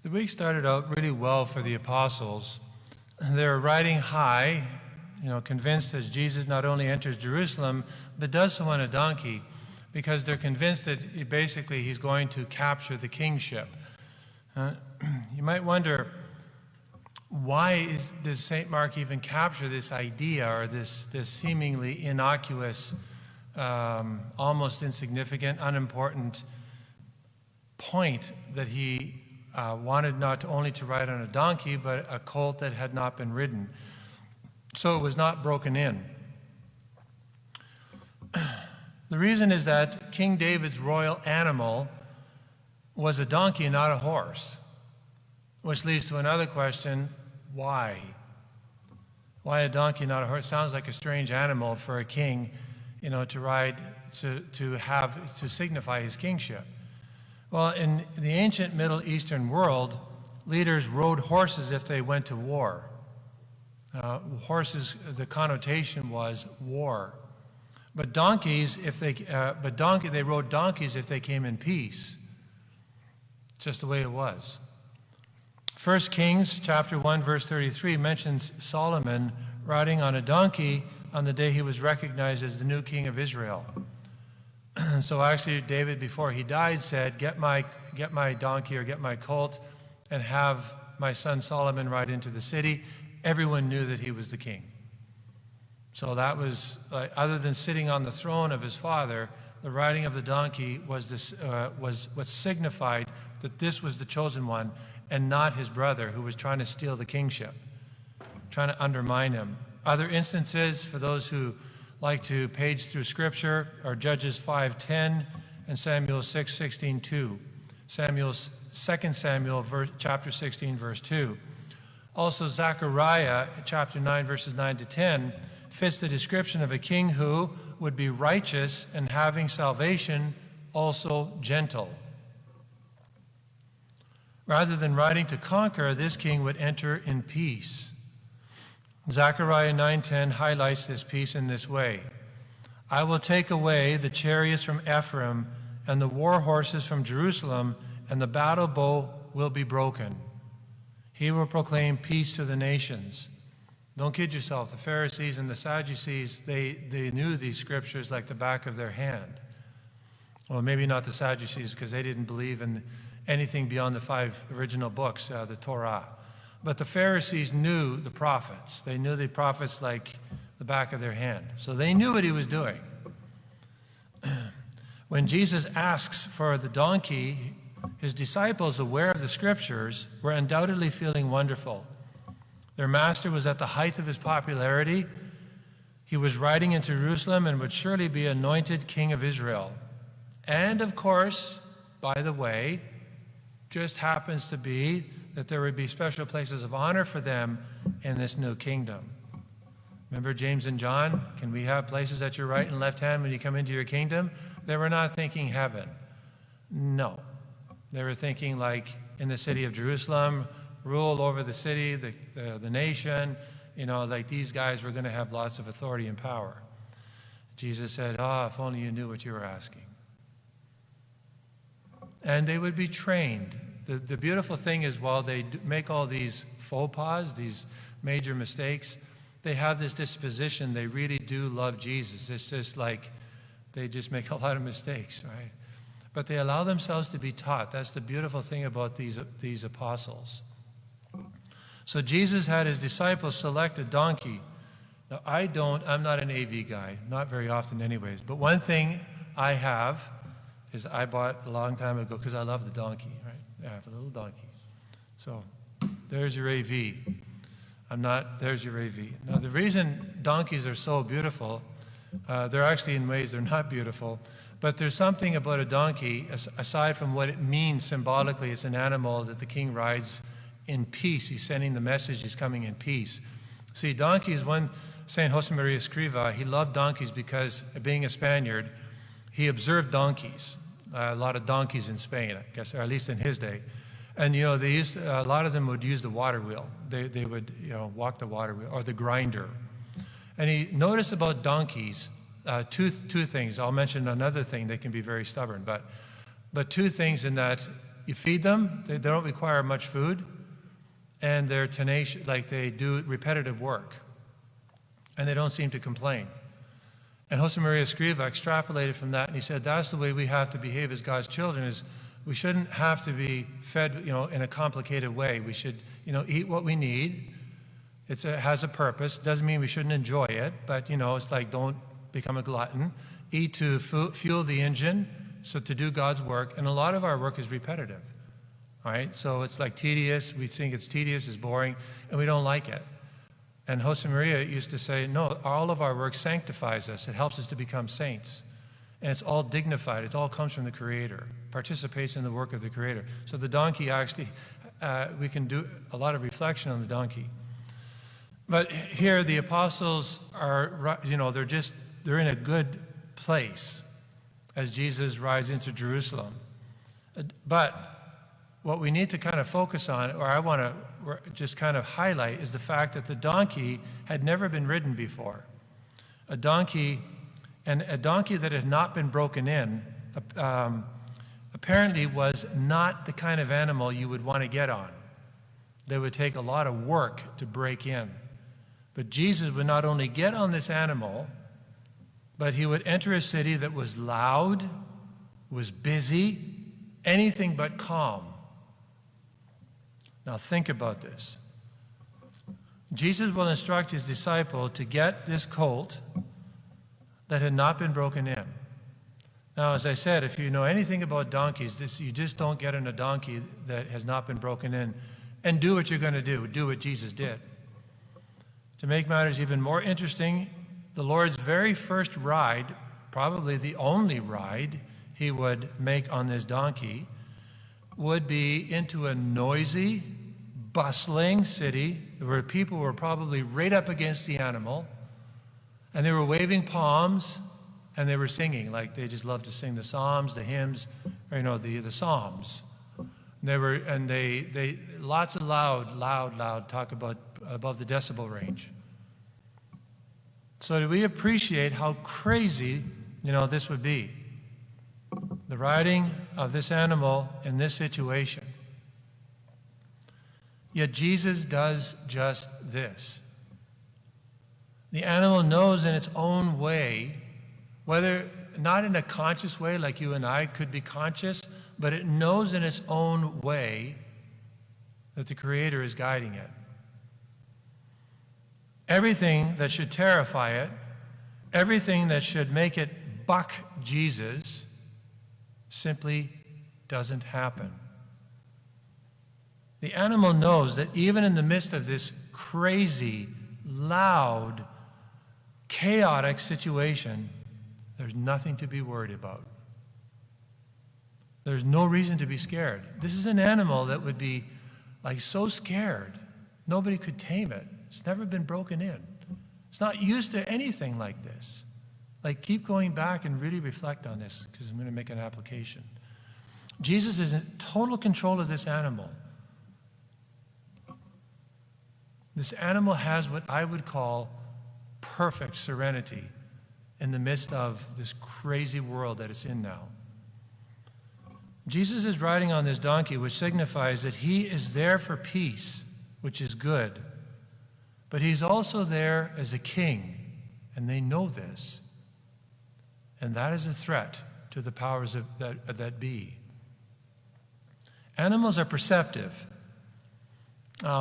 The week started out really well for the apostles. They were riding high, convinced as Jesus not only enters Jerusalem, but does so on a donkey, because they're convinced that he's going to capture the kingship. You might wonder, why does St. Mark even capture this idea, or this seemingly innocuous, almost insignificant, unimportant point that he wanted not only to ride on a donkey, but a colt that had not been ridden. So it was not broken in. The reason is that King David's royal animal was a donkey, not a horse, which leads to another question: why? Why a donkey, not a horse? Sounds like a strange animal for a king, to ride, to signify his kingship. Well, in the ancient Middle Eastern world, leaders rode horses if they went to war. Horses, the connotation was war. But they rode donkeys if they came in peace. Just the way it was. 1 Kings chapter 1, verse 33 mentions Solomon riding on a donkey on the day he was recognized as the new king of Israel. So actually, David, before he died, said, get my donkey or get my colt and have my son Solomon ride into the city. Everyone knew that he was the king. So that was, other than sitting on the throne of his father, the riding of the donkey was what signified that this was the chosen one and not his brother who was trying to steal the kingship, trying to undermine him. Other instances, for those who like to page through Scripture, are Judges 5:10 and Samuel 6:16-2. 2 Samuel chapter 16, verse 2. Also, Zechariah chapter 9, verses 9-10 fits the description of a king who would be righteous and having salvation, also gentle. Rather than riding to conquer, this king would enter in peace. Zechariah 9:10 highlights this peace in this way: I will take away the chariots from Ephraim and the war horses from Jerusalem, and the battle bow will be broken. He will proclaim peace to the nations. Don't kid yourself. The Pharisees and the Sadducees, they knew these scriptures like the back of their hand. Well, maybe not the Sadducees, because they didn't believe in anything beyond the 5 original books, the Torah. But the Pharisees knew the prophets. They knew the prophets like the back of their hand. So they knew what he was doing. When Jesus asks for the donkey, his disciples, aware of the scriptures, were undoubtedly feeling wonderful. Their master was at the height of his popularity. He was riding into Jerusalem and would surely be anointed king of Israel. And of course, by the way, just happens to be that there would be special places of honor for them in this new kingdom. Remember James and John? Can we have places at your right and left hand when you come into your kingdom? They were not thinking heaven. No. They were thinking like in the city of Jerusalem, rule over the city, the nation, like these guys were going to have lots of authority and power. Jesus said, if only you knew what you were asking. And they would be trained. The beautiful thing is, while they make all these faux pas, these major mistakes, they have this disposition. They really do love Jesus. It's just like they just make a lot of mistakes, right? But they allow themselves to be taught. That's the beautiful thing about these apostles. So Jesus had his disciples select a donkey. Now, I'm not an AV guy, not very often anyways. But one thing I have is I bought a long time ago, because I love the donkey, right? Yeah, the little donkey. So there's your AV. There's your AV. Now, the reason donkeys are so beautiful, they're actually in ways they're not beautiful, but there's something about a donkey, aside from what it means symbolically. It's an animal that the king rides in peace. He's sending the message he's coming in peace. See, donkeys, St. Josemaria Escriva, he loved donkeys because, being a Spaniard, he observed donkeys. A lot of donkeys in Spain, I guess, or at least in his day. And, a lot of them would use the water wheel. They would, walk the water wheel, or the grinder. And he noticed about donkeys, two things. I'll mention another thing. They can be very stubborn, but two things in that you feed them, they don't require much food, and they're tenacious, like they do repetitive work, and they don't seem to complain. And Josemaria Escriva extrapolated from that, and he said that's the way we have to behave as God's children, is we shouldn't have to be fed, in a complicated way. We should, eat what we need. It has a purpose. Doesn't mean we shouldn't enjoy it, but, it's like don't become a glutton. Eat to fuel the engine, so to do God's work. And a lot of our work is repetitive, all right? So it's like tedious. We think it's tedious, it's boring, and we don't like it. And Josemaria used to say, no, all of our work sanctifies us. It helps us to become saints. And it's all dignified. It all comes from the Creator, participates in the work of the Creator. So the donkey actually, we can do a lot of reflection on the donkey. But here the apostles are, they're in a good place as Jesus rides into Jerusalem. But what we need to kind of focus on, or I want to just kind of highlight, is the fact that the donkey had never been ridden before. A donkey that had not been broken in, apparently was not the kind of animal you would want to get on. They would take a lot of work to break in. But Jesus would not only get on this animal, but he would enter a city that was loud, was busy, anything but calm. Now think about this. Jesus will instruct his disciple to get this colt that had not been broken in. Now, as I said, if you know anything about donkeys, you just don't get on a donkey that has not been broken in and do what you're going to do. Do what Jesus did. To make matters even more interesting, the Lord's very first ride, probably the only ride he would make on this donkey, would be into a noisy, bustling city where people were probably right up against the animal, and they were waving palms, and they were singing, like they just love to sing the psalms, the hymns, or the psalms. They lots of loud talk about above the decibel range. So do we appreciate how crazy, this would be? The riding of this animal in this situation. Yet Jesus does just this. The animal knows in its own way, whether not in a conscious way like you and I could be conscious, but it knows in its own way that the Creator is guiding it. Everything that should terrify it, everything that should make it buck Jesus, simply doesn't happen. The animal knows that even in the midst of this crazy, loud, chaotic situation, there's nothing to be worried about. There's no reason to be scared. This is an animal that would be like so scared, nobody could tame it. It's never been broken in. It's not used to anything like this. Like, keep going back and really reflect on this, because I'm going to make an application. Jesus is in total control of this animal. This animal has what I would call perfect serenity in the midst of this crazy world that it's in now. Jesus is riding on this donkey, which signifies that he is there for peace, which is good. But he's also there as a king, and they know this. And that is a threat to the powers that be. Animals are perceptive.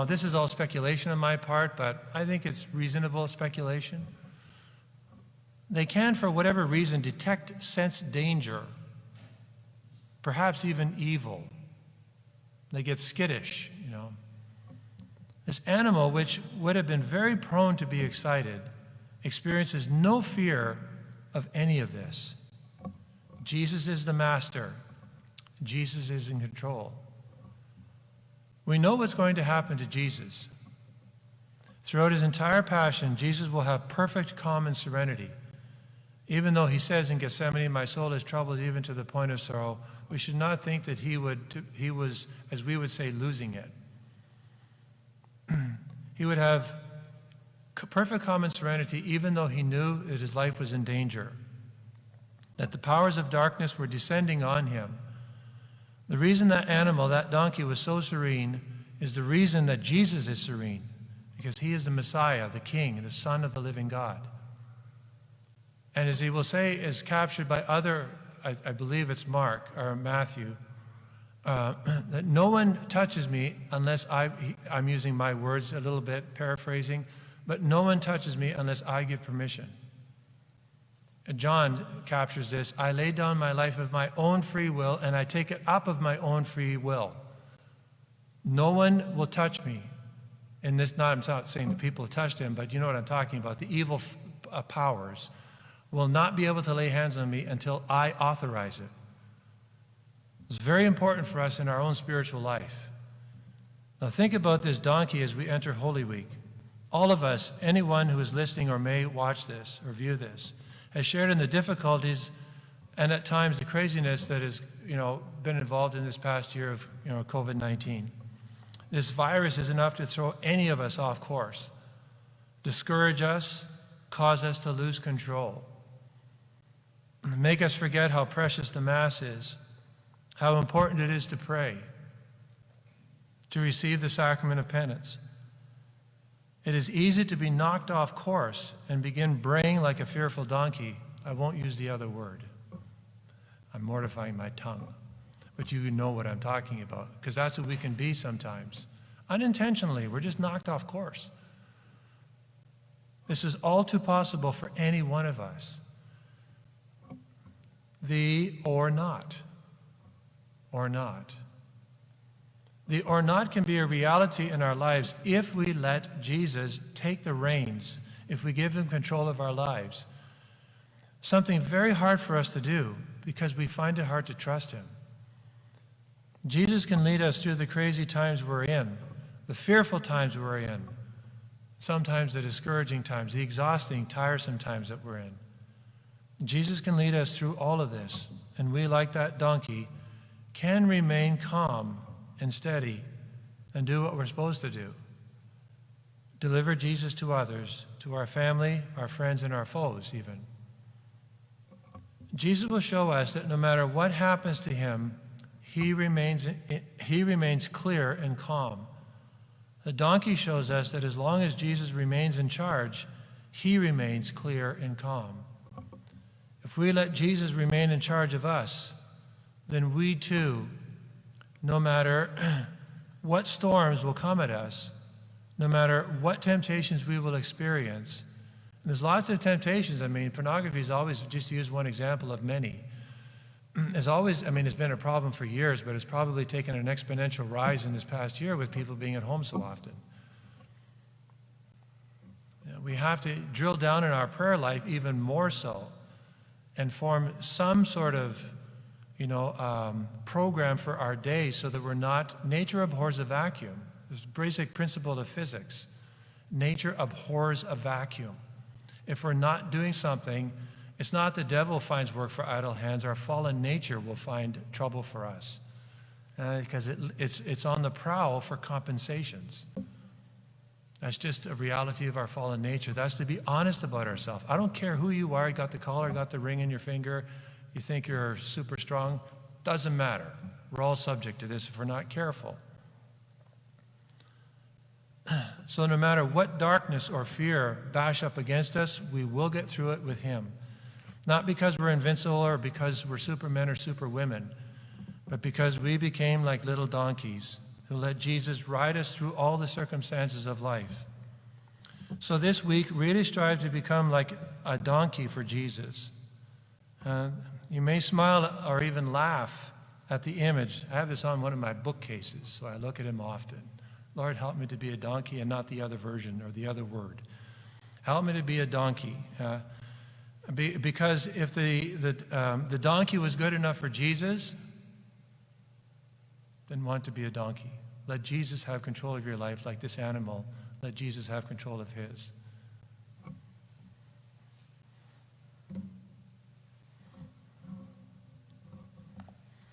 This is all speculation on my part, but I think it's reasonable speculation. They can, for whatever reason, sense danger, perhaps even evil. They get skittish, This animal, which would have been very prone to be excited, experiences no fear of any of this. Jesus is the master. Jesus is in control. We know what's going to happen to Jesus. Throughout his entire passion, Jesus will have perfect calm and serenity. Even though he says in Gethsemane, my soul is troubled even to the point of sorrow, we should not think that he was, as we would say, losing it. He would have perfect calm and serenity even though he knew that his life was in danger, that the powers of darkness were descending on him. The reason that animal, that donkey, was so serene is the reason that Jesus is serene, because he is the Messiah, the King, the Son of the living God. And as he will say, is captured by other, I believe it's Mark or Matthew, that no one touches me unless I'm using my words a little bit, paraphrasing, but no one touches me unless I give permission. And John captures this: I lay down my life of my own free will, and I take it up of my own free will. No one will touch me. And this, I'm not saying the people touched him, but you know what I'm talking about. The evil powers will not be able to lay hands on me until I authorize it. It's very important for us in our own spiritual life. Now think about this donkey as we enter Holy Week. All of us, anyone who is listening or may watch this or view this, has shared in the difficulties and at times the craziness that has, been involved in this past year of, COVID-19. This virus is enough to throw any of us off course, discourage us, cause us to lose control, make us forget how precious the Mass is, how important it is to pray, to receive the sacrament of penance. It is easy to be knocked off course and begin braying like a fearful donkey. I won't use the other word. I'm mortifying my tongue. But you know what I'm talking about, because that's what we can be sometimes. Unintentionally, we're just knocked off course. This is all too possible for any one of us. The or not. Or not. The or not can be a reality in our lives if we let Jesus take the reins, if we give him control of our lives. Something very hard for us to do because we find it hard to trust him. Jesus can lead us through the crazy times we're in, the fearful times we're in, sometimes the discouraging times, the exhausting, tiresome times that we're in. Jesus can lead us through all of this, and we, like that donkey, can remain calm and steady and do what we're supposed to do. Deliver Jesus to others, to our family, our friends, and our foes even. Jesus will show us that no matter what happens to him, he remains clear and calm. The donkey shows us that as long as Jesus remains in charge, he remains clear and calm. If we let Jesus remain in charge of us, then we too, no matter what storms will come at us, no matter what temptations we will experience, and there's lots of temptations. Pornography is always, just to use one example of many, it's been a problem for years, but it's probably taken an exponential rise in this past year with people being at home so often. We have to drill down in our prayer life even more so and form some sort of program for our day so that we're not, nature abhors a vacuum. There's a basic principle of physics. Nature abhors a vacuum. If we're not doing something, it's not the devil finds work for idle hands. Our fallen nature will find trouble for us because it's on the prowl for compensations. That's just a reality of our fallen nature. That's to be honest about ourselves. I don't care who you are. You got the collar, got the ring in your finger. You think you're super strong. Doesn't matter. We're all subject to this if we're not careful. So no matter what darkness or fear bash up against us, we will get through it with him. Not because we're invincible or because we're supermen or superwomen, but because we became like little donkeys who let Jesus ride us through all the circumstances of life. So this week, really strive to become like a donkey for Jesus. You may smile or even laugh at the image. I have this on one of my bookcases, so I look at him often. Lord, help me to be a donkey and not the other version or the other word. Help me to be a donkey. Because if the donkey was good enough for Jesus, then want to be a donkey. Let Jesus have control of your life like this animal. Let Jesus have control of his.